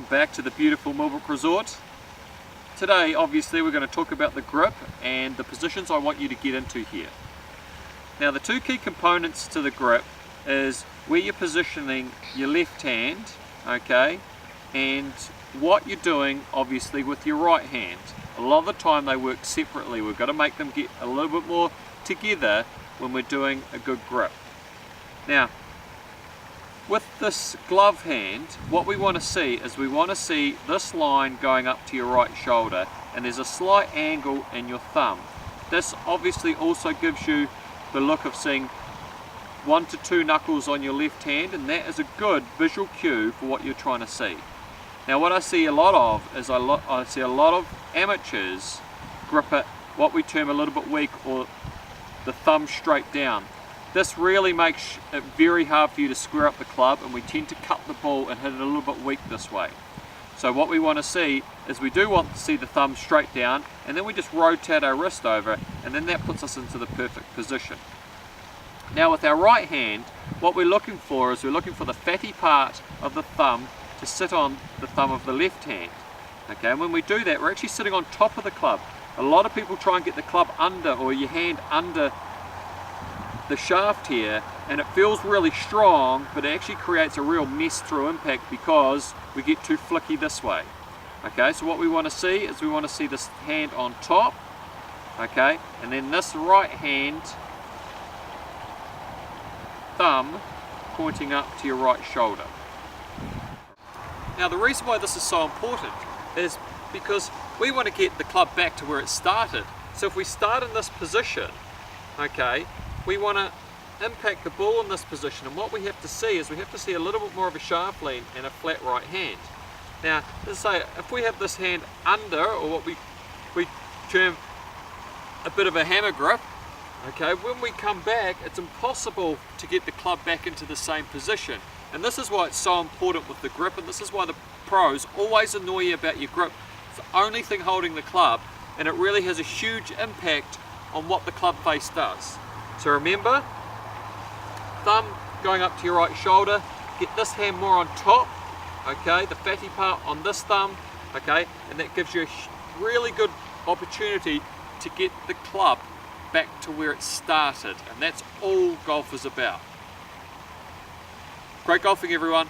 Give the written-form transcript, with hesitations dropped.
back to the beautiful Millbrook Resort. Today obviously we're going to talk about the grip and the positions I want you to get into here. Now the two key components to the grip is where you're positioning your left hand, okay, and what you're doing obviously with your right hand. A lot of the time they work separately. We've got to make them get a little bit more together when we're doing a good grip. Now with this glove hand, what we want to see is we want to see this line going up to your right shoulder, and there's a slight angle in your thumb. This obviously also gives you the look of seeing 1 to 2 knuckles on your left hand, and that is a good visual cue for what you're trying to see. Now what I see a lot of is I see a lot of amateurs grip it what we term a little bit weak, or the thumb straight down. This really makes it very hard for you to square up the club, and we tend to cut the ball and hit it a little bit weak this way. So what we want to see is we do want to see the thumb straight down, and then we just rotate our wrist over, and then that puts us into the perfect position. Now with our right hand, what we're looking for is we're looking for the fatty part of the thumb to sit on the thumb of the left hand. Okay, and when we do that, we're actually sitting on top of the club. A lot of people try and get the club under, or your hand under the shaft here, and it feels really strong, but it actually creates a real mess through impact because we get too flicky this way. Okay, so what we want to see is we want to see this hand on top, okay, and then this right hand thumb pointing up to your right shoulder. Now the reason why this is so important is because we want to get the club back to where it started. So if we start in this position, okay, we want to impact the ball in this position, and what we have to see is we have to see a little bit more of a shaft lean and a flat right hand. Now, let's say if we have this hand under, or what we term a bit of a hammer grip, okay, when we come back, it's impossible to get the club back into the same position. And this is why it's so important with the grip, and this is why the pros always annoy you about your grip. It's the only thing holding the club, and it really has a huge impact on what the club face does. So remember, thumb going up to your right shoulder, get this hand more on top, okay, the fatty part on this thumb, okay, and that gives you a really good opportunity to get the club back to where it started, and that's all golf is about. Great golfing, everyone.